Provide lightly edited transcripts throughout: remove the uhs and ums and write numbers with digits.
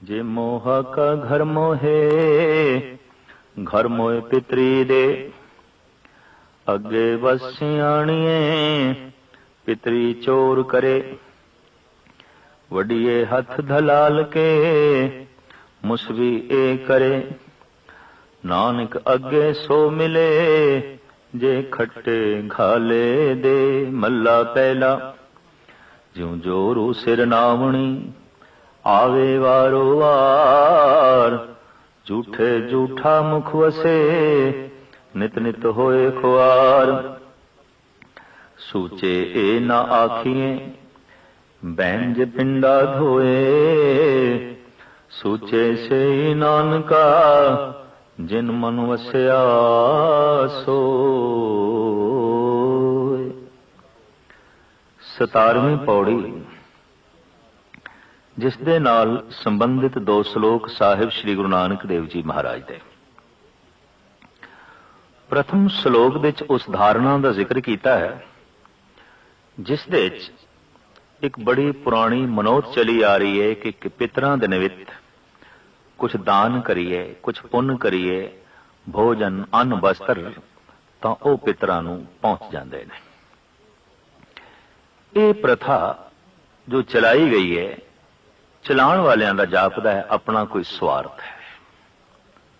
जे मोहा का घर मोहे, घर मोहे पितरी दे। अगे बस सियाणिए, पितरी चोर करे। वडिये हथ धलाल के, मुसवी ए करे। नानक अगे सो मिले, जे खट्टे घाले दे। मल्ला पहला, ज्यों जोरू सिर नावणी, आवे वारो वार। झूठे झूठा मुख वसे, नित नित होए खुआर। सूचे ए न आखिए, बैंज पिंडा धोए। सूचे से ही नानका, जिन मन वसया सोए। 17ਵੀਂ पौड़ी, जिस दे नाल संबंधित 2 श्लोक साहिब श्री गुरु नानक देव जी महाराज दे। प्रथम श्लोक दे च उस धारणा का जिक्र किया है जिस दे च एक बड़ी पुरानी मनोत चली आ रही है कि पितरां दे निमित्त कुछ दान करिए, कुछ पुण्य करिए, भोजन अन्न वस्त्र, तां ओह पितरां नूं पहुंच जांदे ने। ये प्रथा जो चलाई गई है, चलाण वालियां दा जापदा है अपना कोई स्वार्थ है,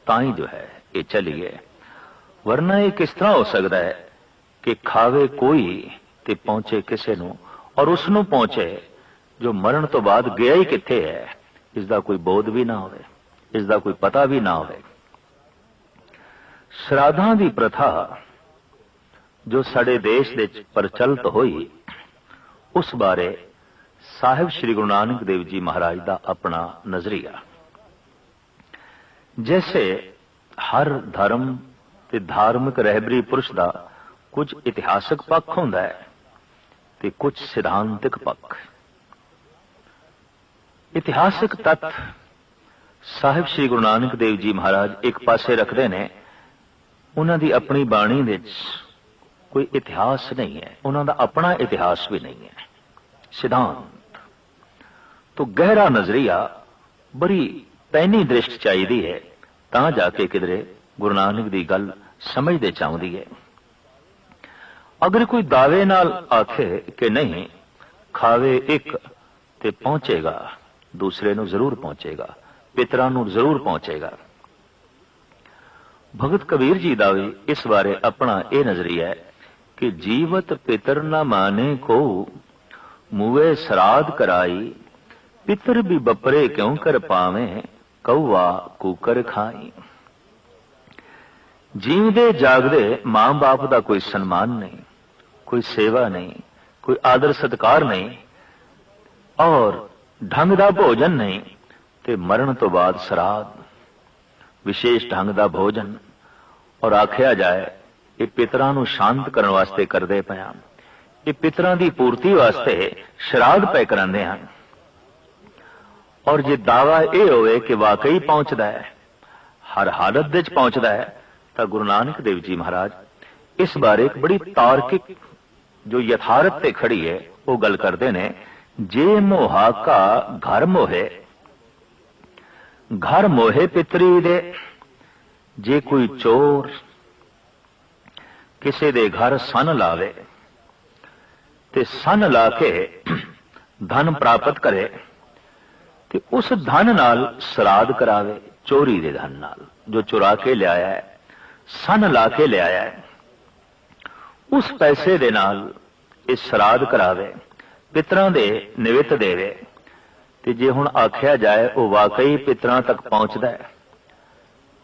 ताई जो है ये चली है। वरना ये किस तरह हो सकता है कि खावे कोई ते पहुंचे किसे नूं, और उसनूं पहुंचे जो मरण तो बाद गया ही किथे है, इसका कोई बोध भी ना होवे, इसका कोई पता भी ना होवे। श्राद्धां दी प्रथा जो साडे देश दे प्रचलित होई, उस बारे साहिब श्री गुरु नानक देव जी महाराज का अपना नजरिया। जैसे हर धर्म ते धार्मिक रहबरी पुरुष का कुछ इतिहासक पक्ष होंदा है ते कुछ सिद्धांतिक पक्ष। इतिहासक तत्व साहिब श्री गुरु नानक देव जी महाराज एक पासे रखते ने। उन्हां दी अपनी बाणी दे कोई इतिहास नहीं है, उन्हां दा अपना इतिहास भी नहीं है। सिद्धांत तो गहरा नजरिया, बड़ी पैनी दृष्टि चाहिए है, तां जाके किधरे गुरु नानक दी गल समझदे चाहुंदी है। अगर कोई दावे नाल आखे कि नहीं, खावे एक ते पहुंचेगा, दूसरे नूं जरूर पहुंचेगा, पितरां नूं जरूर पहुंचेगा। भगत कबीर जी दा भी इस बारे अपना यह नजरिया है कि जीवत पितर न माने को, मुए श्राद्ध कराई। पितर भी बपरे क्यों कर पावे, कौवा कुकर खाई। जीवदे जागदे मां बाप का कोई सम्मान नहीं, कोई सेवा नहीं, कोई आदर सत्कार नहीं, और ढंग का भोजन नहीं, ते मरण तो बाद श्राद्ध, विशेष ढंग का भोजन। और आख्या जाए ये पितरां नूं शांत करने वास्ते करदे पए हां, ये पितरां दी पूर्ति वास्ते श्राद्ध पे करांदे हन। और जे दावा यह होवे कि वाकई पहुंचदा है, हर हालत दे च पहुंचदा है, तो गुरु नानक देव जी महाराज इस बारे एक बड़ी तार्किक जो यथार्थ ते खड़ी है वो गल करते ने। जे मोहा का घर मोहे, घर मोहे पितरी दे। जे कोई चोर किसी दे घर सन लावे ते सन ला के धन प्राप्त करे, ते उस धन नाल श्राद्ध करावे, चोरी दे धन नाल जो चुरा के लियाया है, सन ला के लियाया है, उस पैसे दे नाल इस श्राद्ध करावे, पितरां दे निमित्त देवे। ते जे हुण आख्या जाए वो वाकई पितरां तक पहुंचदा है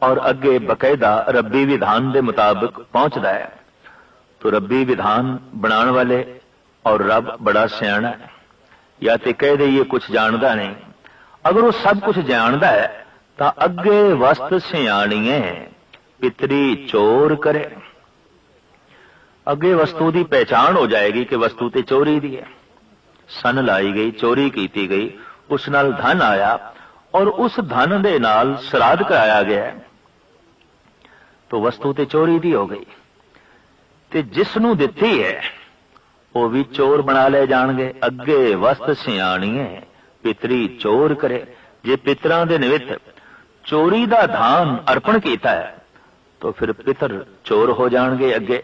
और अगे बकायदा रब्बी विधान के मुताबिक पहुंचता है, तो रब्बी विधान बनाने वाले और रब बड़ा सियाणा है, या तो कह दे ये कुछ जानता नहीं। अगर वो सब कुछ जानता है तो अगे वस्त सियाणीए, पितरी चोर करे। अगे वस्तु की पहचान हो जाएगी कि वस्तु ते चोरी दी है, सन लाई गई, चोरी की गई, उस नाल धन आया और उस धन दे नाल श्राद्ध कराया गया, तो वस्तु ते चोरी दी हो गई। ते जिसनू दिती है वो भी चोर बना ले जाणगे। अगे वस्त सियाणीए, पितरी चोर करे। जे पितरां दे निमित्त चोरी दा धान अर्पण कीता है तो फिर पितर चोर हो जाएंगे अगे।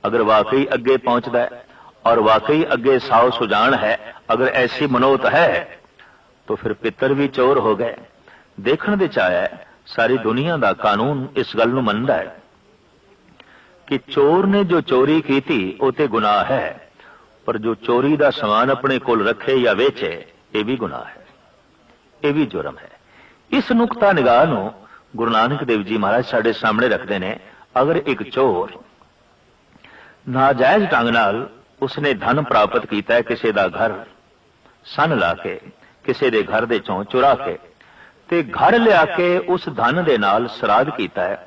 अगर वाकई अगे पहुंचता है और वाकई अगे साव सुजान है, अगर ऐसी मनोत है तो फिर पितर भी चोर हो गए। देखण दे चाया सारी दुनिया दा कानून इस गल नूं मनदा है कि चोर ने जो चोरी की थी वो ते गुनाह है, पर जो चोरी दा समान अपने कोल रखे या वेचे ये भी गुनाह है, ये भी जुर्म है। इस नुक्ता निगाह नूं गुरु नानक देव जी महाराज साडे सामने रखते ने। अगर एक चोर नाजायज ढंग नाल उसने धन प्राप्त किया है, किसी का घर सन ला के किसी के घर दे चों चुरा के ते घर लिया के उस धन दे नाल श्राद्ध कीता है,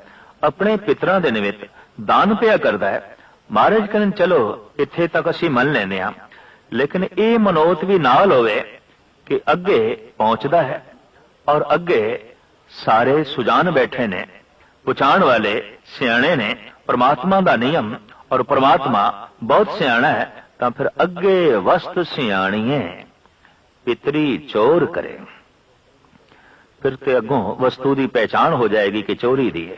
अपने पितरां दे निमित्त दान पिया करदा है। महाराज कहन चलो इत्थे तक असीं मन लैने आ, लेकिन ये मनोत भी नाल होवे कि अगे पहुंचदा है और अगे सारे सुजान बैठे ने, पुछाण वाले सियाणे ने परमात्मा दा नियम, और परमात्मा बहुत सियाणा है, तां फिर अगे वस्त सियाणीए पितरी चोर करे। फिर ते अगों वस्तु की पहचान हो जाएगी कि चोरी दी है,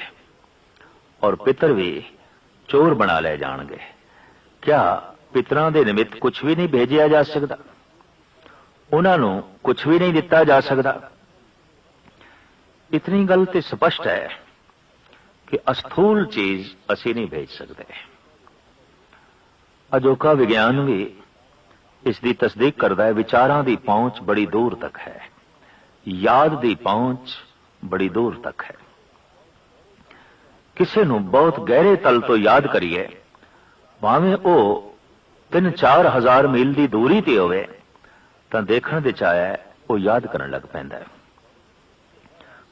और पितर भी चोर बना ले जाणगे। क्या पितरां दे निमित्त कुछ भी नहीं भेजिया जा सकता? उन्हां नूं कुछ भी नहीं दिता जा सकता? इतनी गल ते स्पष्ट है कि अस्थूल चीज असी नहीं भेज सकते। अजोका विज्ञान भी इसकी तस्दीक करता है। विचारां दी पहुंच बड़ी दूर तक है, याद दी पहुंच बड़ी दूर तक है। किसी नूं बहुत गहरे तल तो याद करिए, भावें वो 3-4 हज़ार मील की दूरी ते होवे, तां देखण दे चाया वो याद करन लग पैंदा है।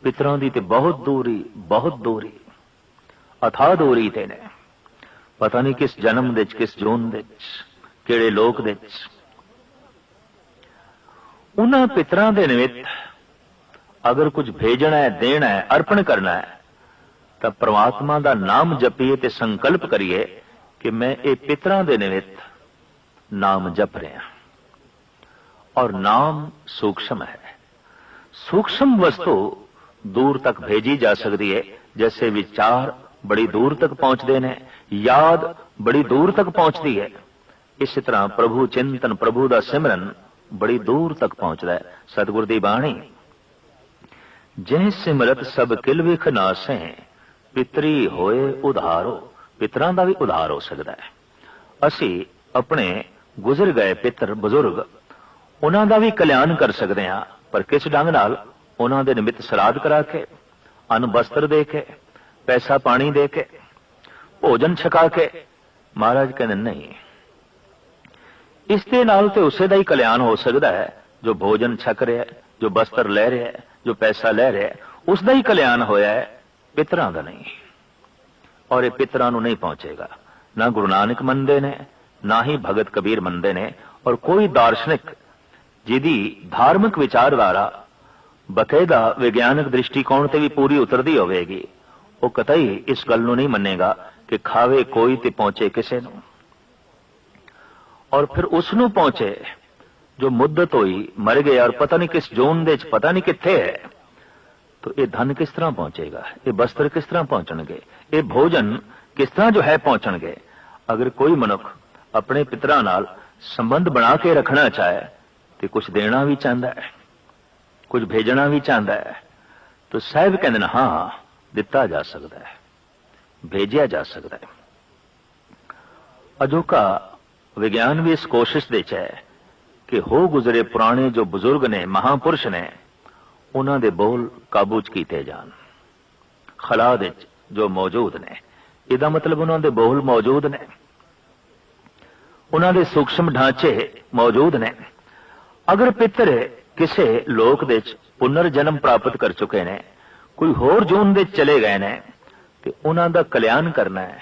पितरां दी ते बहुत दूरी अथाह दूरी ते ने। पता नहीं किस जन्म दे किस जून दे किहड़े लोक दे उन्हां पितरां दे निमित्त अगर कुछ भेजना है, देना है, अर्पण करना है, तो परमात्मा दा नाम जपीए ते संकल्प करिए कि मैं ये पितरां दे निमित्त नाम जप रहा। और नाम सूक्ष्म है। सूक्ष्म वस्तु दूर तक भेजी जा सकती है, जैसे विचार बड़ी दूर तक पहुंचते हैं, याद बड़ी दूर तक पहुंचती है। इस तरह प्रभु चिंतन, प्रभु दा सिमरन बड़ी दूर तक पहुंचता है। सतगुर दी बाणी, जिन सिमरत सब किल विख नासे, पितरी होए उधारो। पितरां दा भी उधार हो सकता है। असी अपने गुजर गए पितर बुजुर्ग, उन्हां दा भी कल्याण कर सकते हैं, पर किस ढंग नाल? उन्हां दे निमित्त श्राद्ध करा के, अन्न वस्त्र दे के, पैसा पानी दे के, भोजन छका के। महाराज कहते नहीं, इस दे नाल ते उसे दा ही कल्याण हो सकता है जो भोजन छक रहा है, जो वस्त्र ले रहा है, जो पैसा ले रहा है, उसका ही कल्याण होया है, पितरां दा नहीं। और ये पितरां नूं नहीं पहुंचेगा। ना गुरु नानक मनदे ने, ना ही भगत कबीर मनदे ने, और कोई दार्शनिक जिहदी धार्मिक विचारधारा बकायदा विज्ञानक दृष्टिकोण ते भी पूरी उतरदी होवेगी, वो कतई इस गल नूं नहीं मन्नेगा कि खावे कोई ते पहुंचे किसे नूं। और फिर उसनूं पहुंचे जो मुद्दत हुई, मर गया और पता नहीं किस जोन दे पता नहीं कित्थे है, तो ये धन किस तरह पहुंचेगा? ये वस्त्र किस तरह पहुंचणगे? ये भोजन किस तरह जो है पहुंचणगे? अगर कोई मनुख अपने पितरां नाल संबंध बना के रखना चाहे तो कुछ देना भी चाहता है, कुछ भेजना भी चाहता है, तो साहब कहते हैं हाँ दिता जा सकता है, भेजा जा सकता है। अजोका विज्ञान भी इस कोशिश दे है कि हो गुजरे पुराने जो बुजुर्ग ने, महापुरुष ने, उन्हां दे बोल काबू च कीते जान। खला दे जो मौजूद ने, इहदा मतलब उन्हां दे बोल मौजूद ने, उन्हां दे सूक्ष्म ढांचे मौजूद ने। अगर पितर किसे लोक दे पुनर जन्म प्राप्त कर चुके ने, कोई होर जून दे चले गए ने, तो उन्हां दा कल्याण करना है,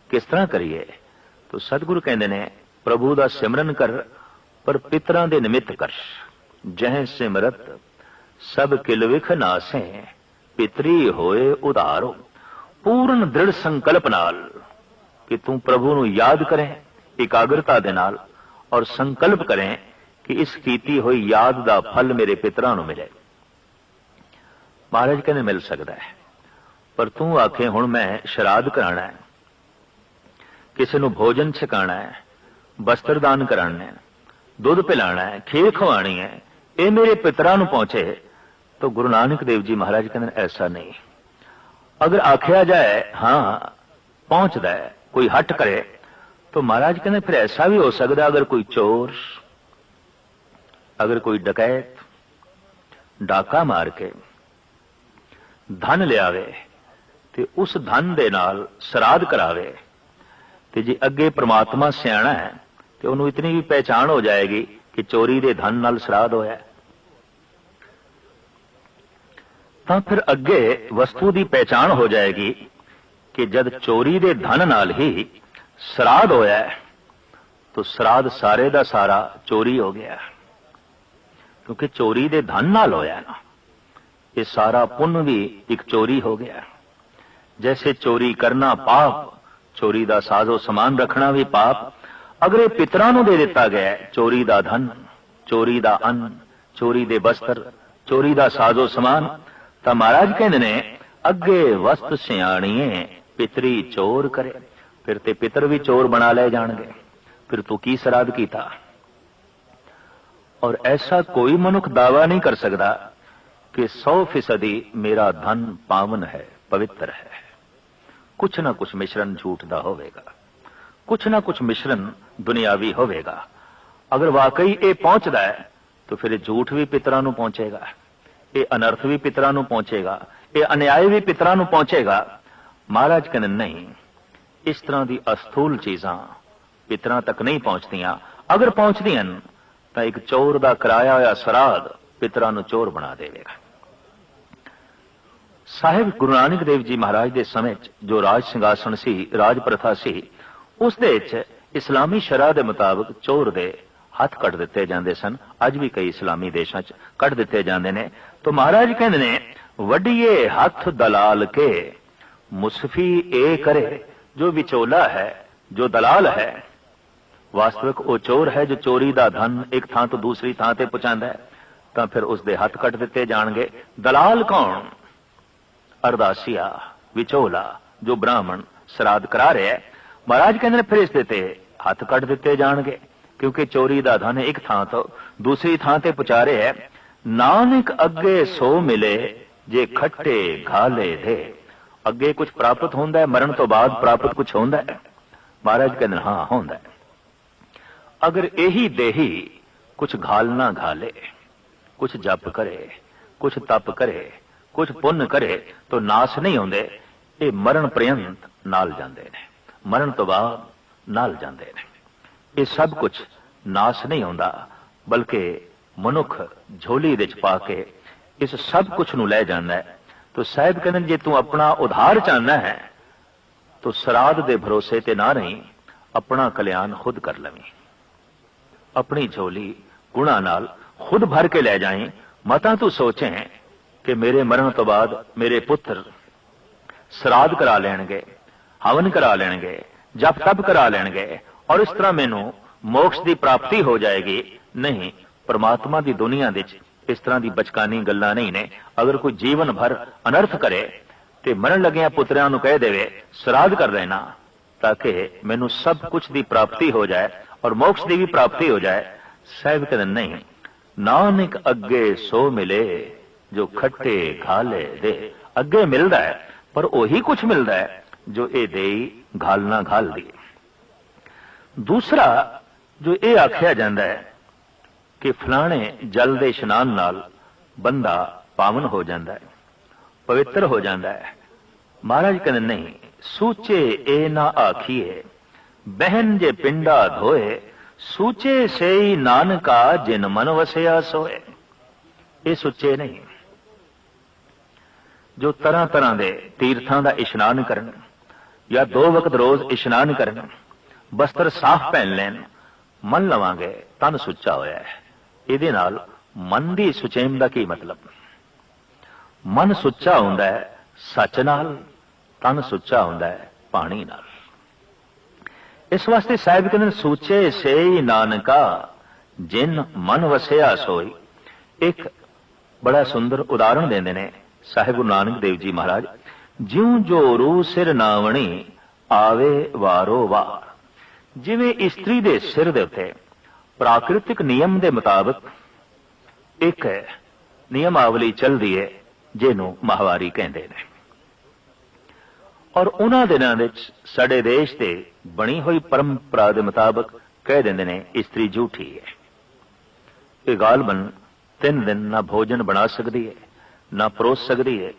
किस तरह करिए? तो सतगुरु कहंदे ने प्रभु दा सिमरन कर, पर पितरां दे निमित्त कर। जह सिमरत सब किल विख नासे, पितरी होए उधारो। पूर्ण दृढ़ संकल्प नाल कि तू प्रभु नूं याद करें, एकाग्रता दे नाल, और संकल्प करें कि इस कीती हुई याद दा फल मेरे पितरां नूं मिले। महाराज कहते मिल सकता है, पर तू आखे हुण मैं श्राद्ध कराना है, किसी नूं भोजन छकाना है, वस्त्र दान कराना है, दुध पिलाना है, खीर खवानी है, ये मेरे पितरां नूं पहुंचे, तो गुरु नानक देव जी महाराज कहते ऐसा नहीं। अगर आख्या जाए हाँ पहुंचता है, कोई हट करे, तो महाराज कहते फिर ऐसा भी हो सकता, अगर कोई चोर, अगर कोई डकैत डाका मार के धन लियावे ते उस धन दे नाल श्राद्ध करावे, ते जी अगे परमात्मा सियाणा है ते उन्होंने इतनी भी पहचान हो जाएगी कि चोरी दे धन नाल श्राद्ध होया, तो फिर अगे वस्तु की पहचान हो जाएगी कि जब चोरी दे धन नाल ही श्राद्ध होया है, तो श्राद्ध सारे दा सारा चोरी हो गया, क्योंकि चोरी दे धन नाल होया ना, ये सारा पुण्य भी एक चोरी हो गया। जैसे चोरी करना पाप, चोरी दा साजो समान रखना भी पाप, अगर ये पितरां नूं दे दिता गया चोरी दा धन, चोरी दा अन्न, चोरी दे वस्त्र, चोरी दा साजो समान, तो महाराज कहते ने अगे वस्त सियाणीए पितरी चोर करे, फिर ते पितर भी चोर बना ले जाणगे, फिर तू की श्राद्ध कीता। और ऐसा कोई मनुख दावा नहीं कर सकता कि 100% मेरा धन पावन है, पवित्र है। कुछ ना कुछ मिश्रण झूठ दा होवेगा, कुछ ना कुछ मिश्रण दुनियावी होवेगा। अगर वाकई ये पहुंचता है तो फिर झूठ भी पितरां नूं पहुंचेगा, ये अनर्थ भी पितरां नूं पहुंचेगा, ये अन्याय भी पितरां नूं पहुंचेगा। महाराज कहते नहीं, इस तरह की अस्थूल चीजां पितरां तक नहीं पहुंचदियां। अगर पहुंचदियां तो एक चोर दा कराया होया श्राद्ध पितरां नूं चोर बना देवेगा। साहिब गुरु नानक देव जी महाराज के समय जो राज सिंघासन सी, राज प्रथा सी, उस दे विच इस्लामी शरह के मुताबिक चोर दे हथ कट दिते जांदे सन। अज भी कई इस्लामी देशों च कट दिते जांदे ने। तो महाराज कहंदे ने वड्डिए हथ दलाल के मुसफी ए करे, जो विचोला है, जो दलाल है, वास्तविक वो चोर है जो चोरी दा धन एक थां तो दूसरी थां ते पहुंचांदा है, तो फिर उसदे हथ कट दिते जाणगे। दलाल कौन? अरदासिया, विचोला, जो ब्राह्मण श्राद्ध करा रहे है। महाराज कहते हैं फिर इसदे ते हथ कट दिते जाणगे, क्योंकि चोरी दा धन एक थां तो दूसरी थां ते पहुंचा रहे है। नानक अगे सो मिले जे खट्टे घाले दे, अगे कुछ प्राप्त होंदा है, मरण तो बाद प्राप्त कुछ होंदा है। महाराज कहते हैं हाँ होंदा है। अगर यही देही कुछ घालना घाले, कुछ जप करे, कुछ तप करे, कुछ पुण्य करे, तो नाश नहीं होंदे, ये मरण पर्यंत नाल जांदे ने, मरण तो बाद नाल जांदे ने। ये सब कुछ नाश नहीं होंदा, बल्कि मनुख झोली विच पा के इस सब कुछ नूं लै जांदा है। तो साहिब कहंदे जे तू अपना उधार चाहना है तो श्राद्ध दे भरोसे ते ना रही, अपना कल्याण खुद कर लवी, अपनी झोली गुणा नाल खुद भर के ले जाए। मता तू सोचें कि मेरे मरण तो बाद मेरे पुत्र श्राद्ध करा लेंगे, हवन करा लेंगे, जप तप करा लेंगे और इस तरह मैनू मोक्ष की प्राप्ति हो जाएगी। नहीं, परमात्मा की दुनिया विच इस तरह की बचकानी गल्लां नहीं ने। अगर कोई जीवन भर अनर्थ करे तो मरण लग्या पुत्रियां नूं कह देवे श्राद्ध कर देना, ताकि मैनू सब कुछ की प्राप्ति हो जाए और मोक्ष की भी प्राप्ति हो जाए। साहिब कहते नहीं, नानक अगे सो मिले जो खट्टे घाले दे। अगे मिलता है पर वही कुछ मिलता है जो ये दे घालना घाल दी। दूसरा जो ये आख्या जाता है कि फलाने जल दे इशनान नाल बंदा पावन हो जाता है, पवित्र हो जाता है। महाराज कहते नहीं, सूचे ए ना आखिए बहन जे पिंडा धोए, सूचे से ही नानका जिन मन वसया सोए। ये सुचे नहीं। जो तरह तरह के तीर्थों का इशनान करन या 2 वक्त रोज इशनान करन, वस्त्र साफ पहन लैन, मन लवांगे तन सुच्चा होया है। इहदे नाल मन की सुचेम का की मतलब? मन सुच्चा हुंदा है सच नाल, तन सुच्चा हुंदा है पानी नाल। इस वास्ते साहिब कहते सूचे से ही नानका जिन मन वसया सोई। एक बड़ा सुंदर उदाहरण देंदे ने ਸਾਹਿਬ ਗੁਰੂ ਨਾਨਕ ਦੇਵ ਜੀ ਮਹਾਰਾਜ, ਜਿਉਂ ਜੋਰੂ ਸਿਰ ਨਾਵਣੀ ਆਵੇ ਵਾਰੋ ਵਾਰ। ਜਿਵੇਂ ਇਸਤਰੀ ਦੇ ਸਿਰ ਦੇ ਉੱਤੇ ਪ੍ਰਾਕਿਰਤਿਕ ਨਿਯਮ ਦੇ ਮੁਤਾਬਕ ਇੱਕ ਨਿਯਮਾਵਲੀ ਚੱਲਦੀ ਹੈ, ਜਿਹਨੂੰ ਮਾਹਵਾਰੀ ਕਹਿੰਦੇ ਨੇ। ਔਰ ਉਹਨਾਂ ਦਿਨਾਂ ਵਿੱਚ ਸਾਡੇ ਦੇਸ਼ ਤੇ ਬਣੀ ਹੋਈ ਪਰੰਪਰਾ ਦੇ ਮੁਤਾਬਕ ਕਹਿ ਦਿੰਦੇ ਨੇ ਇਸਤਰੀ ਝੂਠੀ ਹੈ। ਇਹ ਗਾਲਬਨ 3 ਦਿਨ ਨਾ ਭੋਜਨ ਬਣਾ ਸਕਦੀ ਹੈ, ਨਾ ਪਰੋਸ ਸਕਦੀ ਹੈ,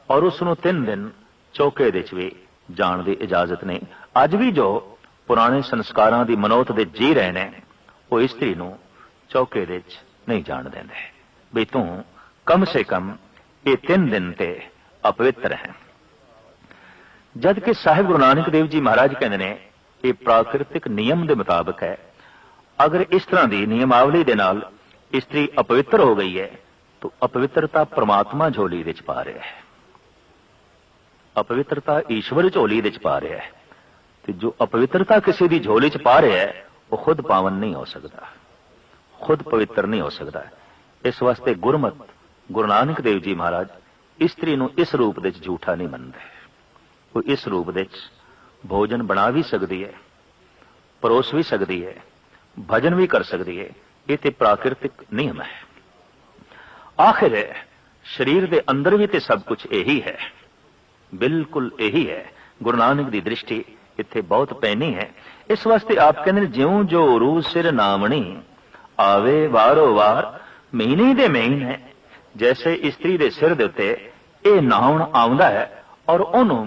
ਔਰ ਉਸ ਨੂੰ 3 ਦਿਨ ਚੌਕੇ ਦੇ ਵਿੱਚ ਵੀ ਜਾਣ ਦੀ ਇਜਾਜ਼ਤ ਨਹੀਂ। ਅੱਜ ਵੀ ਜੋ ਪੁਰਾਣੇ ਸੰਸਕਾਰਾਂ ਦੀ ਮਨੋਤ ਦੇ ਜੀ ਰਹੇ ਨੇ, ਉਹ ਇਸਤਰੀ ਨੂੰ ਚੌਕੇ ਦੇ ਵਿੱਚ ਨਹੀਂ ਜਾਣ ਦਿੰਦੇ ਵੀ ਤੂੰ ਕਮ ਸੇ ਕਮ ਇਹ 3 ਦਿਨ ਤੇ ਅਪਵਿੱਤਰ ਹੈ। ਜਦ ਕਿ ਸਾਹਿਬ ਗੁਰੂ ਨਾਨਕ ਦੇਵ ਜੀ ਮਹਾਰਾਜ ਕਹਿੰਦੇ ਨੇ ਇਹ ਪ੍ਰਾਕਿਰਤਿਕ ਨਿਯਮ ਦੇ ਮੁਤਾਬਕ ਹੈ। ਅਗਰ ਇਸ ਤਰ੍ਹਾਂ ਦੀ ਨਿਯਮਾਵਲੀ ਦੇ ਨਾਲ ਇਸਤਰੀ ਅਪਵਿੱਤਰ ਹੋ ਗਈ ਹੈ ਤਾਂ ਅਪਵਿੱਤਰਤਾ ਪ੍ਰਮਾਤਮਾ ਝੋਲੀ ਵਿੱਚ ਪਾ ਰਿਹਾ ਹੈ, ਅਪਵਿੱਤਰਤਾ ਈਸ਼ਵਰ ਝੋਲੀ ਵਿੱਚ ਪਾ ਰਿਹਾ ਹੈ। ਤੇ ਜੋ ਅਪਵਿੱਤਰਤਾ ਕਿਸੇ ਦੀ ਝੋਲੀ 'ਚ ਪਾ ਰਿਹਾ ਹੈ ਉਹ ਖੁਦ ਪਾਵਨ ਨਹੀਂ ਹੋ ਸਕਦਾ, ਖੁਦ ਪਵਿੱਤਰ ਨਹੀਂ ਹੋ ਸਕਦਾ। ਇਸ ਵਾਸਤੇ ਗੁਰਮਤ ਗੁਰੂ ਨਾਨਕ ਦੇਵ ਜੀ ਮਹਾਰਾਜ ਇਸਤਰੀ ਨੂੰ ਇਸ ਰੂਪ ਵਿੱਚ ਝੂਠਾ ਨਹੀਂ ਮੰਨਦੇ। ਉਹ ਇਸ ਰੂਪ ਵਿੱਚ ਭੋਜਨ ਬਣਾ ਵੀ ਸਕਦੀ ਹੈ, ਪਰੋਸ ਵੀ ਸਕਦੀ ਹੈ, ਭਜਨ ਵੀ ਕਰ ਸਕਦੀ ਹੈ। ਇਹ ਤੇ ਪ੍ਰਾਕਿਰਤਿਕ ਨਿਯਮ ਹੈ। ਆਖਿਰ ਸਰੀਰ ਦੇ ਅੰਦਰ ਵੀ ਤੇ ਸਭ ਕੁਝ ਇਹੀ ਹੈ, ਬਿਲਕੁਲ ਇਹੀ ਹੈ। ਗੁਰੂ ਨਾਨਕ ਦੀ ਦ੍ਰਿਸ਼ਟੀ ਇੱਥੇ ਬਹੁਤ ਪੈਣੀ ਹੈ। ਇਸ ਵਾਸਤੇ ਆਪ ਕਹਿੰਦੇ ਨੇ ਜਿਉਂ ਜੋ ਰੂ ਸਿਰ ਨਾਵਣੀ ਆਵੇ ਵਾਰੋ ਵਾਰ। ਮਹੀਨੇ ਦੇ ਮਹੀਨੇ ਜੈਸੇ ਇਸਤਰੀ ਦੇ ਸਿਰ ਦੇ ਉੱਤੇ ਇਹ ਨਾਉਣ ਆਉਂਦਾ ਹੈ ਔਰ ਉਹਨੂੰ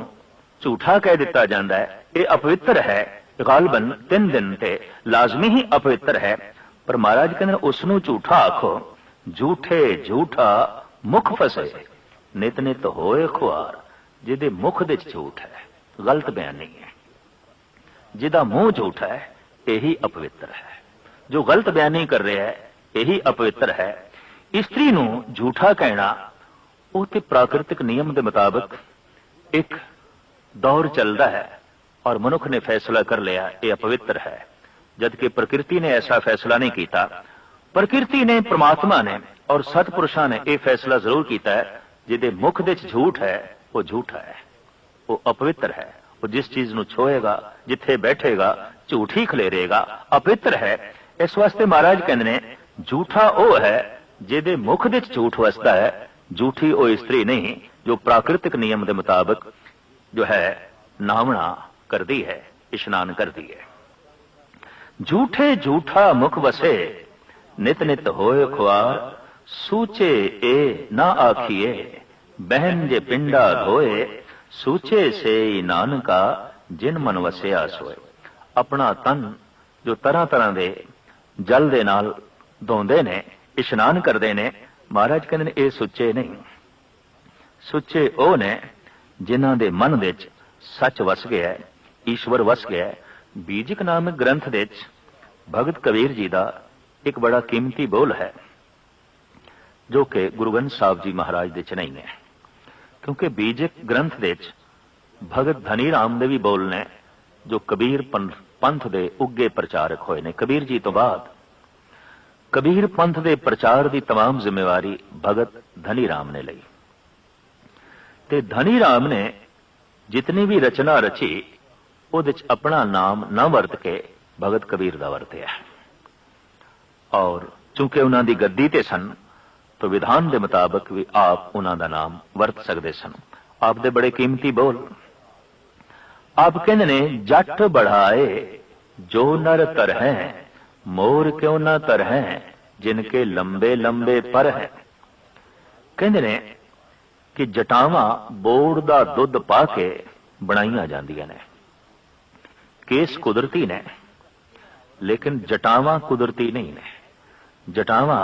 ਝੂਠਾ ਕਹਿ ਦਿੱਤਾ ਜਾਂਦਾ ਹੈ, ਇਹ ਅਪਵਿੱਤਰ ਹੈ। ਗਾਲਬਨ 3 ਦਿਨ ਤੇ ਲਾਜ਼ਮੀ ਹੀ ਅਪਵਿੱਤਰ ਹੈ। ਪਰ ਮਹਾਰਾਜ ਕਹਿੰਦੇ ਉਸ ਨੂੰ ਝੂਠਾ ਆਖੋ, ਝੂਠੇ ਝੂਠਾ ਮੁਖ ਫਸੇ ਨਿਤ ਨਿਤ ਹੋਏ ਖੁਆਰ। ਜਿਹਦੇ ਮੁਖ ਦੇ ਝੂਠ ਹੈ, ਗਲਤ ਬਿਆਨ ਨਹੀਂ ਹੈ, ਜਿਹਦਾ ਮੂੰਹ ਝੂਠ ਹੈ ਇਹੀ ਅਪਵਿੱਤਰ ਹੈ। ਜੋ ਗਲਤ ਬਿਆਨ ਨਹੀਂ ਕਰ ਰਿਹਾ ਹੈ ਇਹੀ ਅਪਵਿੱਤਰ ਹੈ। ਇਸਤਰੀ ਨੂੰ ਝੂਠਾ ਕਹਿਣਾ ਉਹ ਤੇ ਪ੍ਰਾਕਿਰਤਿਕ ਨਿਯਮ ਦੇ ਮੁਤਾਬਕ ਇੱਕ ਦੌਰ ਚੱਲਦਾ ਹੈ ਔਰ ਮਨੁੱਖ ਨੇ ਫੈਸਲਾ ਕਰ ਲਿਆ ਇਹ ਅਪਵਿੱਤਰ ਹੈ, ਜਦਕਿ ਪ੍ਰਕਿਰਤੀ ਨੇ ਐਸਾ ਫੈਸਲਾ ਨਹੀਂ ਕੀਤਾ। ਪ੍ਰਕਿਰਤੀ ਨੇ, ਪ੍ਰਮਾਤਮਾ ਨੇ ਔਰ ਸਤਪੁਰਸ਼ਾਂ ਨੇ ਇਹ ਫੈਸਲਾ ਜ਼ਰੂਰ ਕੀਤਾ ਹੈ ਜਿਹਦੇ ਮੁਖ ਦੇ ਝੂਠ ਹੈ ਉਹ ਝੂਠਾ ਹੈ, ਉਹ ਅਪਵਿੱਤਰ ਹੈ। ਉਹ ਜਿਸ ਚੀਜ਼ ਨੂੰ ਛੋਏਗਾ, ਜਿੱਥੇ ਬੈਠੇਗਾ, ਝੂਠ ਹੀ ਖਲੇਰੇਗਾ, ਅਪਵਿੱਤਰ ਹੈ। ਇਸ ਵਾਸਤੇ ਮਹਾਰਾਜ ਕਹਿੰਦੇ ਨੇ ਝੂਠਾ ਉਹ ਹੈ ਜਿਹਦੇ ਮੁਖ ਦੇ ਝੂਠ ਵਸਦਾ ਹੈ, ਝੂਠੀ ਉਹ ਇਸਤਰੀ ਨਹੀਂ ਜੋ ਪ੍ਰਾਕਿਰਤਿਕ ਨਿਯਮ ਦੇ ਮੁਤਾਬਕ ਜੋ ਹੈ ਨਾਵਣਾ ਕਰਦੀ ਹੈ, ਇਸ਼ਨਾਨ ਕਰਦੀ ਹੈ। ਝੂਠੇ ਝੂਠਾ ਮੁਖ ਵਸੇ ਨਿਤ ਨਿਤ ਹੋਏ ਖੁਆਰ। ਸੂਚੇ ਇਹ ਨਾ ਆਖੀਏ ਬਹਿਨ ਜੇ ਪਿੰਡਾ ਧੋਏ। ਸੂਚੇ ਸੇ ਨਾਨਕਾ ਜਿਨ ਮਨ ਵਸਿਆ ਸੋਏ। ਆਪਣਾ ਤਨ ਜੋ ਤਰ੍ਹਾਂ ਤਰ੍ਹਾਂ ਦੇ ਜਲ ਦੇ ਨਾਲ ਧੋਂਦੇ ਨੇ, ਇਸ਼ਨਾਨ ਕਰਦੇ ਨੇ, ਮਹਾਰਾਜ ਕਹਿੰਦੇ ਨੇ ਇਹ ਸੁੱਚੇ ਨਹੀਂ। ਸੁੱਚੇ ਉਹ ਨੇ ਜਿਨ੍ਹਾਂ ਦੇ ਮਨ ਵਿੱਚ ਸੱਚ ਵਸ ਗਿਆ, ਈਸ਼ਵਰ ਵਸ ਗਿਆ। ਬੀਜਕ ਨਾਮਕ ਗ੍ਰੰਥ ਦੇ ਵਿੱਚ ਭਗਤ ਕਬੀਰ ਜੀ ਦਾ ਇੱਕ ਬੜਾ ਕੀਮਤੀ ਬੋਲ ਹੈ ਜੋ ਕਿ ਗੁਰੂ ਗ੍ਰੰਥ ਸਾਹਿਬ ਜੀ ਮਹਾਰਾਜ ਦੇ ਚ ਨਹੀਂ ਹੈ, ਕਿਉਂਕਿ ਬੀਜਕ ਗ੍ਰੰਥ ਦੇ ਵਿੱਚ ਭਗਤ ਧਨੀ ਰਾਮ ਦੇ ਵੀ ਬੋਲ ਨੇ ਜੋ ਕਬੀਰ ਪੰਥ ਦੇ ਉੱਗੇ ਪ੍ਰਚਾਰਕ ਹੋਏ ਨੇ। ਕਬੀਰ ਜੀ ਤੋਂ ਬਾਅਦ ਕਬੀਰ ਪੰਥ ਦੇ ਪ੍ਰਚਾਰ ਦੀ तमाम ਜ਼ਿੰਮੇਵਾਰੀ ਭਗਤ ਧਨੀ ਰਾਮ ਨੇ ਲਈ। ਤੇ ਧਨੀ ਰਾਮ ਨੇ ਜਿਤਨੀ ਵੀ ਰਚਨਾ ਰਚੀ ਉਹਦੇ ਚ ਆਪਣਾ ਨਾਮ ਨਾ ਵਰਤ ਕੇ ਭਗਤ ਕਬੀਰ ਦਾ ਵਰਤਿਆ। ਔਰ ਚूंकि ਉਹਨਾਂ ਦੀ ਗੱਦੀ ਤੇ ਸਨ ਤਾਂ ਵਿਧਾਨ ਦੇ ਮੁਤਾਬਕ ਵੀ ਆਪ ਉਹਨਾਂ ਦਾ ਨਾਮ ਵਰਤ ਸਕਦੇ ਸਨ। ਆਪ ਦੇ ਬੜੇ ਕੀਮਤੀ ਬੋਲ। ਆਪ ਕਹਿੰਦੇ ਨੇ ਜੱਟ बढ़ाए जो नर तर है मोर क्यों ना तर है जिनके लंबे लंबे पर है। ਕਹਿੰਦੇ ਨੇ ਕਿ ਜਟਾਵਾਂ ਬੋੜ ਦਾ ਦੁੱਧ ਪਾ ਕੇ ਬਣਾਈਆਂ ਜਾਂਦੀਆਂ ਨੇ। ਕੇਸ ਕੁਦਰਤੀ ਨੇ ਲੇਕਿਨ ਜਟਾਵਾਂ ਕੁਦਰਤੀ ਨਹੀਂ ਨੇ। ਜਟਾਵਾਂ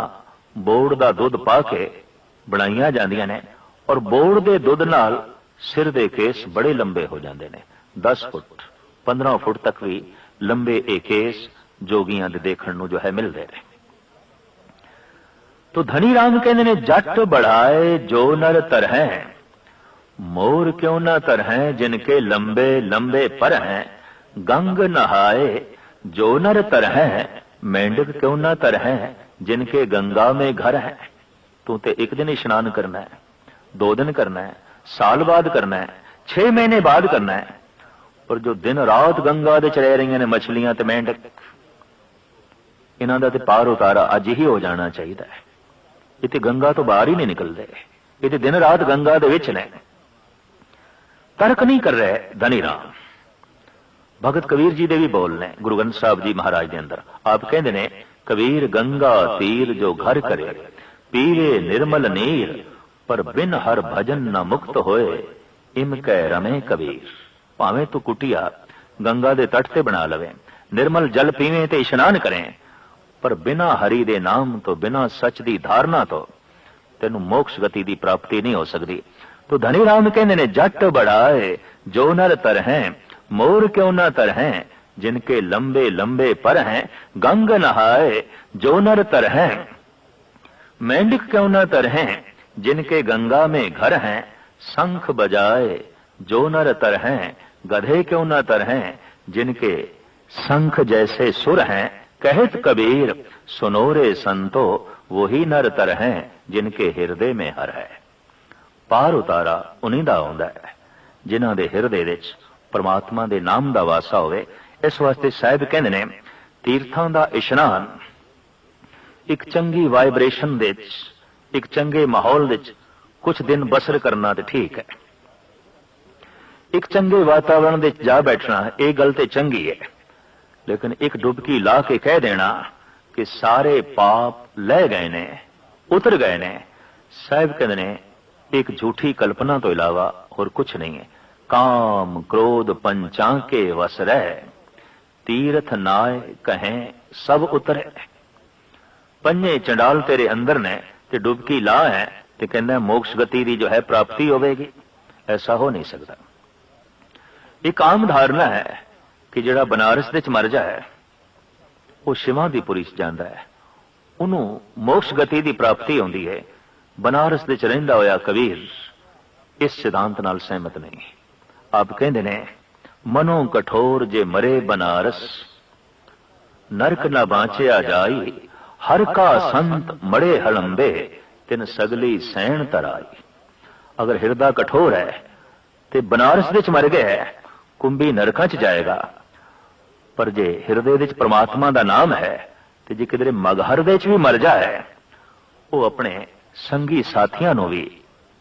ਬੋੜ ਦਾ ਦੁੱਧ ਪਾ ਕੇ ਬਣਾਈਆਂ ਜਾਂਦੀਆਂ ਨੇ ਔਰ ਬੋੜ ਦੇ ਦੁੱਧ ਨਾਲ ਸਿਰ ਦੇ ਕੇਸ ਬੜੇ ਲੰਬੇ ਹੋ ਜਾਂਦੇ ਨੇ। 10 ਫੁੱਟ 15 ਫੁੱਟ ਤੱਕ ਵੀ ਲੰਬੇ ਇਹ ਕੇਸ ਜੋਗੀਆਂ ਦੇ ਦੇਖਣ ਨੂੰ ਜੋ ਹੈ ਮਿਲਦੇ ਨੇ। तो धनी राम कहते ने जट बढ़ाए जो नर तर हैं मोर क्यों न तर हैं जिनके लंबे लंबे पर हैं। गंग नहाए जो नर तर हैं मेंढक क्यों न तर हैं जिनके गंगा में घर हैं। तू तो एक दिन स्नान करना है, 2 दिन करना है, साल बाद करना है, 6 महीने बाद करना है। पर जो दिन रात गंगा दे रह रही ने मछलियां ते मेंढक, इन्हां दा ते पार उतारा अज ही हो जाना चाहिए। ये ते गंगा तो बाहर ही नहीं निकलते, ये ते दिन रात गंगा दे विच ने। तर्क नहीं कर रहे धनी राम। भगत कबीर जी दे भी बोल ने गुरु ग्रंथ साहब जी महाराज दे अंदर। आप कहते ने कबीर गंगा तीर जो घर करे, पीवे निर्मल नीर, पर बिन हर भजन न मुक्त होए, इम कै रमे कबीर। भावें तू कुटिया गंगा दे तट ते बना लवे, निर्मल जल पीवे ते इशनान करें, पर बिना हरि दे नाम तो, बिना सच दी धारणा तो तेनू मोक्ष गति दी प्राप्ति नहीं हो सकती। तो धनी राम कहते ने जट बढ़ाए जो नर तर हैं, मोर क्यों न तर हैं, जिनके लंबे लंबे पर हैं, गंग नहाए जो नर तर हैं, मेंढक क्यों न तर हैं, जिनके गंगा में घर हैं, शंख बजाए जो नर तर हैं, गधे क्यों न तर हैं, जिनके शंख जैसे सुर हैं, कहत कबीर सुनो रे संतो, वही नर तर हैं, जिनके हिरदे में हर है। पार उतारा उन्हीं दा आउंदा है जिन्हां दे हिरदे विच परमात्मा दे नाम दा वासा होवे। इस वास्ते साहिब कहंदे ने तीर्थां दा इशनान एक चंगी वाइब्रेशन दे विच, एक चंगे माहौल विच कुछ दिन बसर करना ते ठीक है। एक चंगे वातावरण विच जा बैठना ये गल ते चंगी है, लेकिन एक डुबकी ला के कह देना कि सारे पाप लह गए ने, उतर गए ने, साहिब कहंदे ने एक झूठी कल्पना तो इलावा और कुछ नहीं है। काम क्रोध पंचांके वस रह, तीर्थ नाय कहें सब उतरे। पंजे चंडाल तेरे अंदर ने ते डुबकी ला है ते कहना मोक्ष गति दी जो है प्राप्ति होवेगी, ऐसा हो नहीं सकता। एक आम धारणा है कि जिहड़ा बनारस विच मर जाए वो शिवादिपुरी जांदा है, उन्होंने मोक्ष गति की प्राप्ति होती है। बनारस विच रहिंदा होया कबीर इस सिद्धांत नाल सहमत नहीं। आप कहंदे ने मनो कठोर जे मरे बनारस, नरक न बांचिया जाई, हर का संत मड़े हलंबे, तिन सगली सैन तराई। अगर हिरदा कठोर है तो बनारस विच मर गया है, कुंभी नरकां च जाएगा। पर जे हिरदे विच परमात्मा दा नाम है तो जे किधरे मगहर दे च भी मर जाए, वो अपने संगी साथियां नूं भी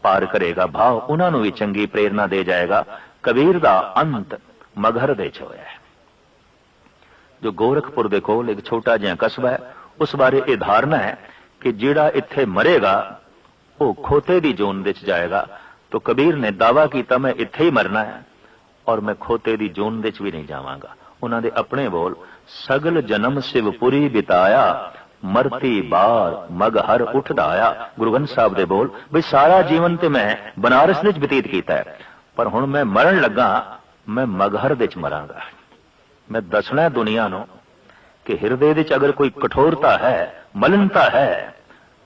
पार करेगा, भाव उन्होंने भी चंगी प्रेरणा दे जाएगा। कबीर दा अंत मगहर दे च होया है। जो गोरखपुर दे कोल एक छोटा जिहा कस्बा है, उस बारे यह धारणा है कि जिहड़ा इत्थे मरेगा वो खोते दी जोन विच जाएगा। तो कबीर ने दावा किया मैं इत्थे ही मरना है और मैं खोते दी जोन विच भी नहीं जावांगा। उन्हां दे अपने बोल, सगल जन्म शिवपुरी बिताया, मरती बार मगहर उठदा आया। गुरु ग्रंथ साहब दे बोल भी सारा जीवन ते मैं बनारस विच बतीत कीता है, पर हुण मैं मरण लगा मैं मगहर विच मरांगा। मैं दसना दुनिया नूं कि हिरदे विच अगर कोई कठोरता है, मलिनता है,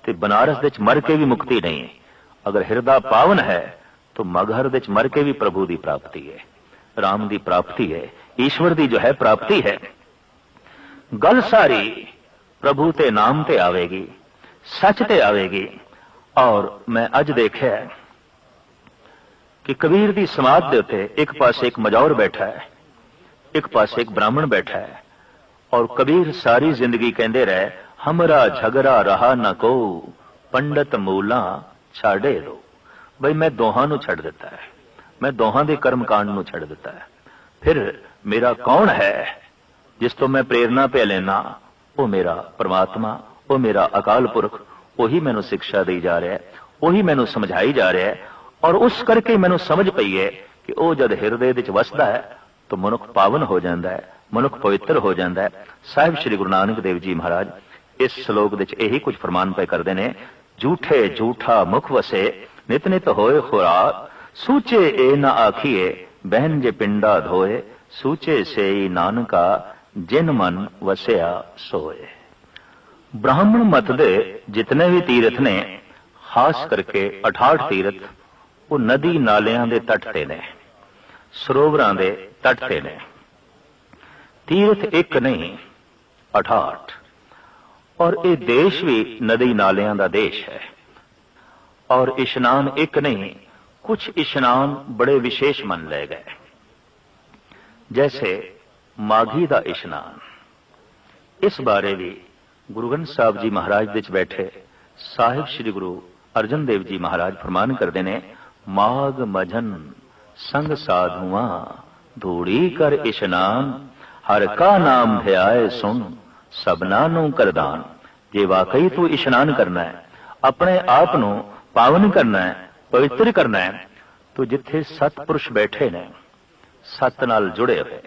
तो बनारस विच मर के भी मुक्ति नहीं। अगर हिरदा पावन है तो मगहर विच मर के भी प्रभु की प्राप्ति है, राम की प्राप्ति है, ईश्वर की जो है प्राप्ति है। गल सारी प्रभु ते नाम ते आवेगी, सच ते आवेगी। और मैं अज देखा कि कबीर की समाध दे उत्ते एक पासे एक मजौर बैठा है, एक पासे एक ब्राह्मण बैठा है, और कबीर सारी जिंदगी कहते रहे हमरा झगड़ा रहा न को, पंडित मूला छाड़े दो। बई मैं दोहां नूं छड़ दिता है, मैं दोहां दे कर्म कांड नूं छड़ दिता है। फिर मेरा कौन है जिस तो मैं प्रेरणा पे लेना? वो मेरा परमात्मा, वो मेरा अकाल पुरख, वही मैनू शिक्षा दी जा रहा है, वही मैनू समझाई जा रहा है। और उस करके मैनू समझ पई है कि वह जद हिरदे विच वसदा है तो मनुख पावन हो जाता है, मनुख पवित्र हो जाता है। साहिब श्री गुरु नानक देव जी महाराज इस श्लोक विच यही कुछ फरमान पे करते हैं, झूठे झूठा मुख वसे, नित नित होए खुराक, सूचे ए न आखिए, बहन जे पिंडा धोए, सूचे से ही नानका, जिन मन वसया सोए। ब्राह्मण मत दे जितने भी तीर्थ ने, खास करके 68 तीर्थ, वो नदी नालियां दे तट ते ने, सरोवरां दे तट ते ने। तीर्थ एक नहीं 68, और ये देश भी नदी नालियां दा देश है। और इशनान एक नहीं, कुछ इशनान बड़े विशेष मन ले गए। जैसे माघी दा इशनान, इस बारे भी गुरु ग्रंथ साहब जी महाराज दे च बैठे साहिब श्री गुरु अर्जन देव जी महाराज फरमान करते ने, माघ मझन संग साधुआ धूड़ी कर इशनान, हर का नाम ध्याए सुन सबना नू करदान। जे वाकई तू इशनान करना है, अपने आप नू पावन करना है, पवित्र करना है, तो जिथे सतपुरुष बैठे ने, सत नाल जुड़े हुए,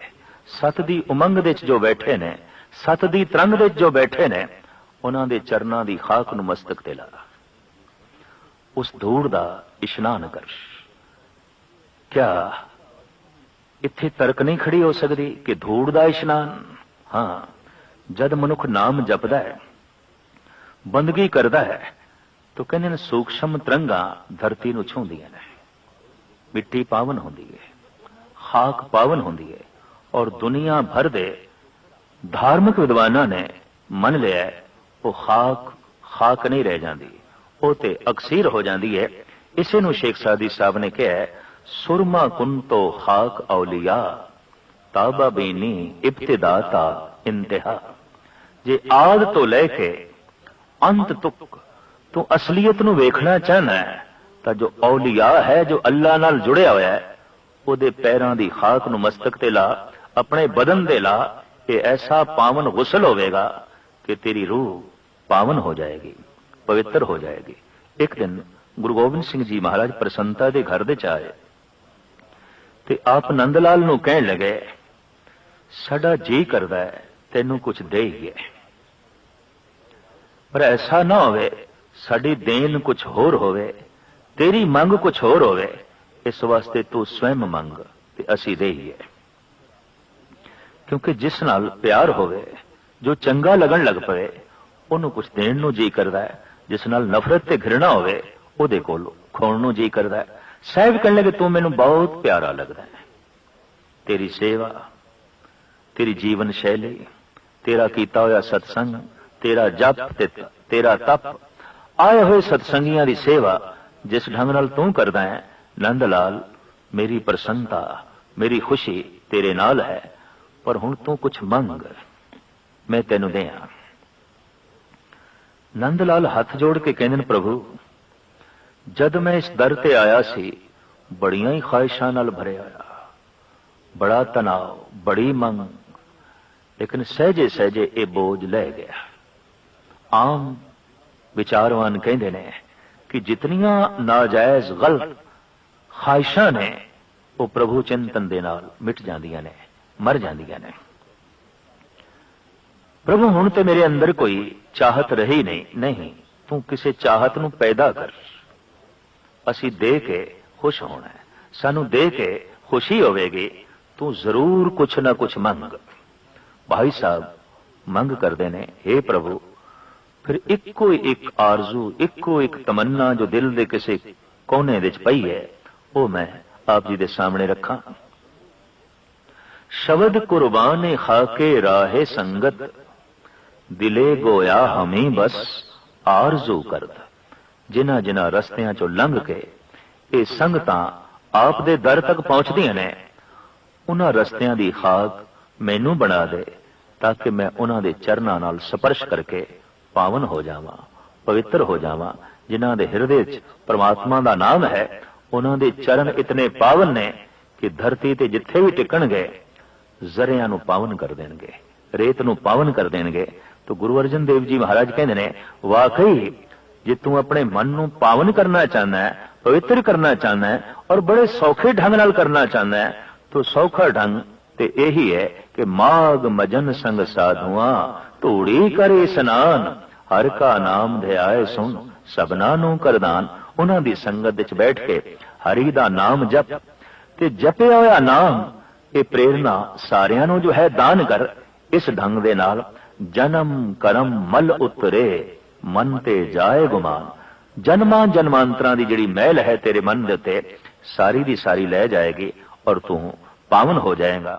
सत दी उमंग दे जो बैठे ने, सत दी तरंग दे जो बैठे ने, उन्हां दे चरनां दी खाक नू मस्तक ते ला, उस धूड़ दा इशनान कर। क्या इत्थे तर्क नहीं खड़ी हो सकती कि धूड़ दा इशनान? हाँ, जद मनुख नाम जपदा है, बंदगी करदा है, तो कहने ने सूक्ष्म तरंगा धरती नू छूंदियां ने, मिट्टी पावन होंदी है, खाक पावन होंदी है, और दुनिया भर दे धार्मिक विद्वानां ने मन लिया वो खाक नहीं रह जाती, वो ते अक्सीर हो जाती है। इसे नू शेख सादी साहब ने कहा, सुरमा कुंतो खाक औलिया ताबा बीनी इब्तिदाता इंतहा। जे आद तो लेके अंत तक तू असलियत नू वेखना चाहना है, तो जो औलिया है, जो अल्लाह नाल जुड़िया होया है, ओदे पैरां दी खाक नू मस्तक ते ला, अपने बदन दे ला। ये ऐसा पावन गुसल होवेगा कि तेरी रूह पावन हो जाएगी, पवित्र हो जाएगी। एक दिन गुरु गोबिंद सिंह जी महाराज प्रसन्नता दे घर दे च आए ते आप नंद लाल नू कहण लगे, साडा जी करदा है तैनू कुछ देईए, पर ऐसा ना होवे साडी देन कुछ होर होवे, तेरी मंग कुछ होर होवे, इस वास्ते तू स्वयं मंग ते असी देईए। क्योंकि जिस नाल प्यार होवे, जो चंगा लगन लग पवे, ओनू कुछ देण नू जी करदा है। जिस नाल नफरत ते घृणा होवे, ओदे कोल खोण नू जी करदा है। साहिब कहण लगे, तू मैनू बहुत प्यारा लगदा है, तेरी सेवा, तेरी जीवन शैली, तेरा कीता होया सत्संग, तेरा जप, तेरा तप, आए हुए सत्संगियां दी सेवा जिस ढंग नाल तू करदा है, नंद लाल मेरी प्रसन्नता, मेरी खुशी तेरे नाल है, पर हुण तू कुछ मंग, मैं तेनू देआं। नंद लाल हथ जोड़ के कहंदे ने, प्रभु जद मैं इस दर ते आया सी, बड़ियां ही ख्वाहिशां नाल भरिया होया, बड़ा तनाव, बड़ी मंग, लेकिन सहजे सहजे ये बोझ लै गया। आम विचारवान कहंदे ने कि जितनियां नाजायज गलत ख्वाहिशां ने, वो प्रभु चिंतन दे नाल मिट जांदियां ने, मर जांदियां ने। प्रभु हुण ते मेरे अंदर कोई चाहत रही नहीं, तू किसी चाहत नू पैदा कर, असी दे के खुश होना है, सानू दे के खुशी होवेगी, तू जरूर कुछ ना कुछ मंग। भाई साहब मंग करते ने, हे प्रभु फिर इक्को एक आरजू, इक्को एक तमन्ना जो दिल दे किसी कोने विच पई है, वो मैं आप जी दे सामने रखा। शब्द कुर्बाने खाके राहे संगत, दिले गोया हमी बस आरजू करद। जिन्हां जिन्हां रस्तियां चों लंघ के ये संगतां आप दे दर तक पहुंचदियां ने, उन्हां रस्तियां दी खाक मैनू बना दे, ताकि मैं उन्हां दे चरनां नाल स्पर्श करके पावन हो जावां, पवित्र हो जावां। जिन्हां दे हिरदे च परमात्मा दा नाम है, उन्हां दे चरण इतने पावन ने कि धरती ते जिथे भी टिकणगे जरियां नू पावन कर देणगे, रेत नू पावन कर देणगे। तो गुरु अर्जन देव जी महाराज कहंदे ने, वाकई जे तू अपने मन नू पावन करना चाहना है, पवित्र करना चाहना है, और बड़े सौखे ढंग नाल करना चाहना है, तो सौखा ढंग ते यही है कि माघ मजन संग साधुआ धूड़ी करे स्नान, हर का नाम ध्याए सुन सबना नू करदान। उन्हां दी संगत विच बैठ के हरि दा नाम जप, ते जपिया होया नाम ये प्रेरणा सारियां नू जो है दान कर। इस ढंग दे नाल जन्म करम मल उतरे, मन ते जाए गुमान। जन्मां जन्मांतरां दी जिहड़ी मैल है तेरे मन दे उत्ते, सारी दी सारी लै जाएगी और तू पावन हो जाएगा।